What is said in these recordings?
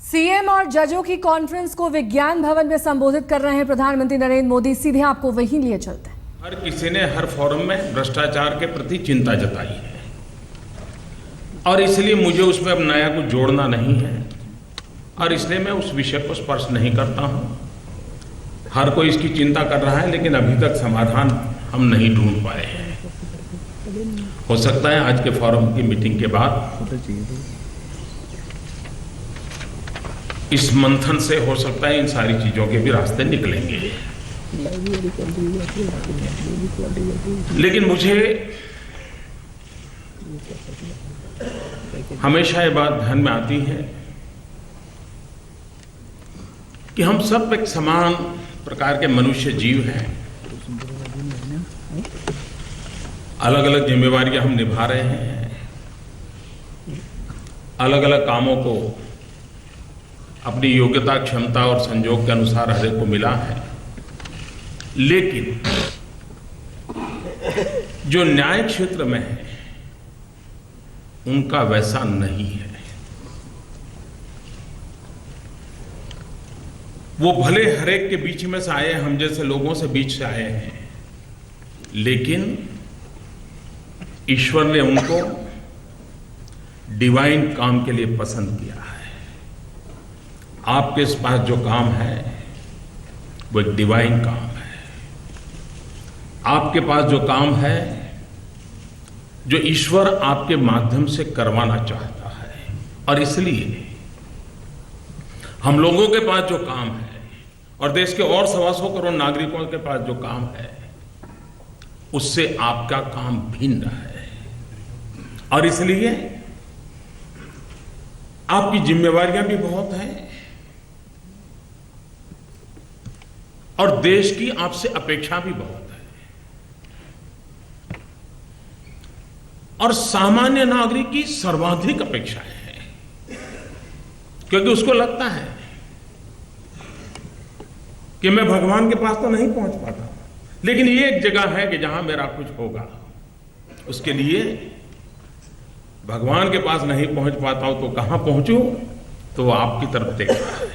CM और जजों की कॉन्फ्रेंस को विज्ञान भवन में संबोधित कर रहे हैं प्रधानमंत्री नरेंद्र मोदी। सीधे आपको वहीं लिए चलते हैं। हर किसी ने हर फोरम में भ्रष्टाचार के प्रति चिंता जताई है और इसलिए मुझे उसमें अब नया कुछ जोड़ना नहीं है और इसलिए मैं उस विषय को स्पर्श नहीं करता हूं। हर कोई इसकी चिंता कर रहा है लेकिन अभी तक समाधान हम नहीं ढूंढ पाए हैं। हो सकता है आज के फोरम की मीटिंग के बाद इस मंथन से हो सकता है इन सारी चीजों के भी रास्ते निकलेंगे। लेकिन मुझे हमेशा ये बात ध्यान में आती है कि हम सब एक समान प्रकार के मनुष्य जीव हैं। अलग अलग जिम्मेवारियां हम निभा रहे हैं, अलग अलग कामों को अपनी योग्यता, क्षमता और संजोग के अनुसार हर एक को मिला है। लेकिन जो न्याय क्षेत्र में है उनका वैसा नहीं है। वो भले हर एक के बीच में से आए, हम जैसे लोगों से बीच से आए हैं, लेकिन ईश्वर ने उनको डिवाइन काम के लिए पसंद किया है। आपके पास जो काम है वो एक डिवाइन काम है। आपके पास जो काम है जो ईश्वर आपके माध्यम से करवाना चाहता है, और इसलिए हम लोगों के पास जो काम है और देश के और 125 करोड़ नागरिकों के पास जो काम है उससे आपका काम भिन्न है। और इसलिए आपकी जिम्मेवारियां भी बहुत हैं और देश की आपसे अपेक्षा भी बहुत है। और सामान्य नागरिक की सर्वाधिक अपेक्षाएं हैं, क्योंकि उसको लगता है कि मैं भगवान के पास तो नहीं पहुंच पाता, लेकिन ये एक जगह है कि जहां मेरा कुछ होगा। उसके लिए भगवान के पास नहीं पहुंच पाता हूं तो कहां पहुंचूं, तो वो आपकी तरफ देख रहा है।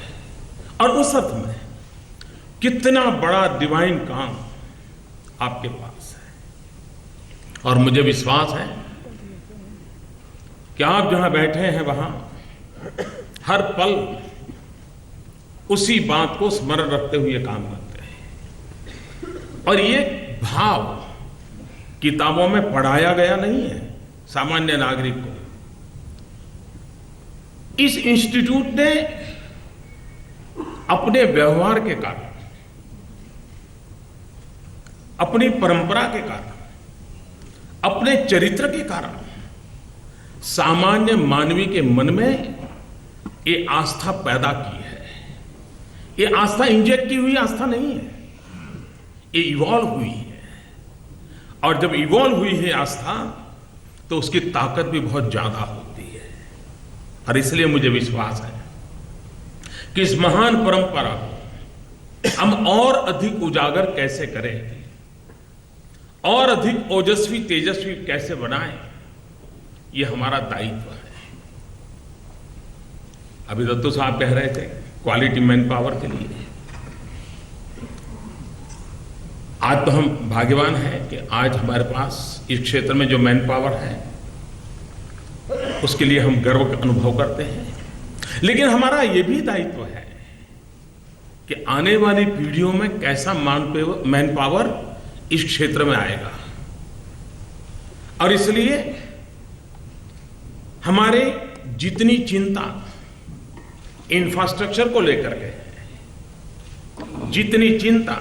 और उस अर्थ में कितना बड़ा डिवाइन काम आपके पास है। और मुझे विश्वास है कि आप जहां बैठे हैं वहां हर पल उसी बात को स्मरण रखते हुए काम करते हैं। और ये भाव किताबों में पढ़ाया गया नहीं है सामान्य नागरिक को। इस इंस्टीट्यूट ने अपने व्यवहार के कारण, अपनी परंपरा के कारण, अपने चरित्र के कारण सामान्य मानवी के मन में ये आस्था पैदा की है। ये आस्था इंजेक्ट की हुई आस्था नहीं है, ये इवॉल्व हुई है। और जब इवॉल्व हुई है आस्था तो उसकी ताकत भी बहुत ज्यादा होती है। और इसलिए मुझे विश्वास है कि इस महान परंपरा को हम और अधिक उजागर कैसे करें और अधिक ओजस्वी तेजस्वी कैसे बनाएं, ये हमारा दायित्व है। अभी दत्तू साहब कह रहे थे क्वालिटी मैन पावर के लिए। आज तो हम भाग्यवान हैं कि आज हमारे पास इस क्षेत्र में जो मैन पावर है उसके लिए हम गर्व का अनुभव करते हैं। लेकिन हमारा ये भी दायित्व है कि आने वाली पीढ़ियों में कैसा मैन पावर इस क्षेत्र में आएगा। और इसलिए हमारे जितनी चिंता इंफ्रास्ट्रक्चर को लेकर के, जितनी चिंता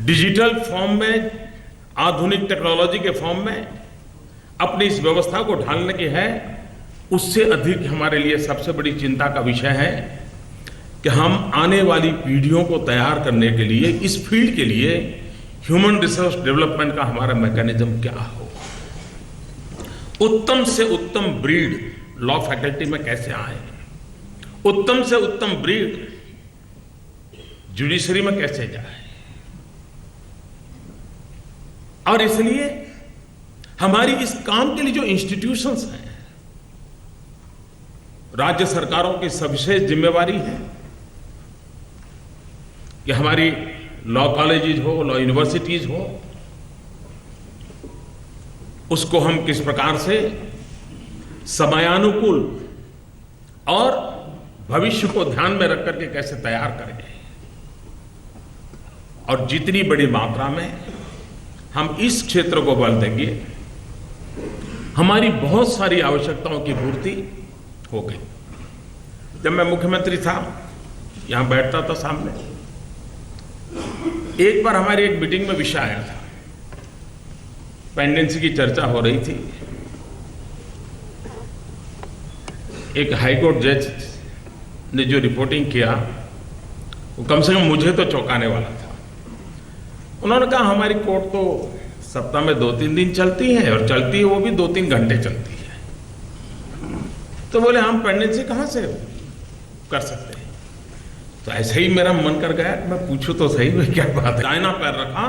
डिजिटल फॉर्म में, आधुनिक टेक्नोलॉजी के फॉर्म में अपनी इस व्यवस्था को ढालने की है, उससे अधिक हमारे लिए सबसे बड़ी चिंता का विषय है कि हम आने वाली पीढ़ियों को तैयार करने के लिए, इस फील्ड के लिए ह्यूमन रिसोर्स डेवलपमेंट का हमारा मैकेनिज्म क्या हो। उत्तम से उत्तम ब्रीड लॉ फैकल्टी में कैसे आए, उत्तम से उत्तम ब्रीड जुडिशरी में कैसे जाए। और इसलिए हमारी इस काम के लिए जो इंस्टीट्यूशंस हैं राज्य सरकारों की सविशेष जिम्मेवारी है कि हमारी लॉ कॉलेजेस हो, लॉ यूनिवर्सिटीज हो, उसको हम किस प्रकार से समयानुकूल और भविष्य को ध्यान में रख करके कैसे तैयार करेंगे, और जितनी बड़ी मात्रा में हम इस क्षेत्र को बल देंगे, हमारी बहुत सारी आवश्यकताओं की पूर्ति हो गई। जब मैं मुख्यमंत्री था, यहां बैठता था सामने, एक बार हमारी एक मीटिंग में विषय आया था, पेंडेंसी की चर्चा हो रही थी। एक हाईकोर्ट जज ने जो रिपोर्टिंग किया वो कम से कम मुझे तो चौंकाने वाला था। उन्होंने कहा हमारी कोर्ट तो सप्ताह में 2-3 दिन चलती है, और चलती है वो भी 2-3 घंटे चलती है। तो बोले हम पेंडेंसी कहाँ से कर सकते हैं? तो ऐसे ही मेरा मन कर गया कि मैं पूछूं तो सही में क्या बात है। दाहिना पैर रखा,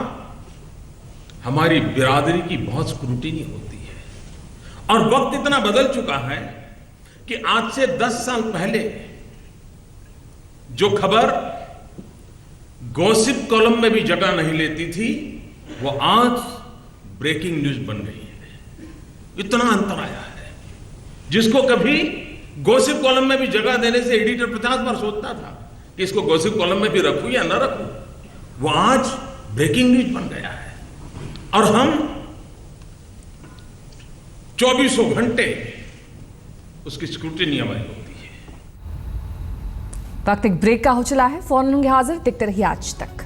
हमारी बिरादरी की बहुत स्क्रूटिनी होती है, और वक्त इतना बदल चुका है कि आज से 10 साल पहले जो खबर गॉसिप कॉलम में भी जगह नहीं लेती थी, वो आज ब्रेकिंग न्यूज बन गई है। इतना अंतर आया है। जिसको कभी गॉसिप कॉलम में भी जगह देने से एडिटर 50 बार सोचता था कि इसको गॉसिप कॉलम में भी रखूं या ना रखूं, वो आज ब्रेकिंग न्यूज बन गया है। और हम 24 घंटे उसकी स्क्रूटिनी हमारी होती है। वक्त एक ब्रेक का हो चला है, फौरन होंगे हाजिर, देखते रहिए आज तक।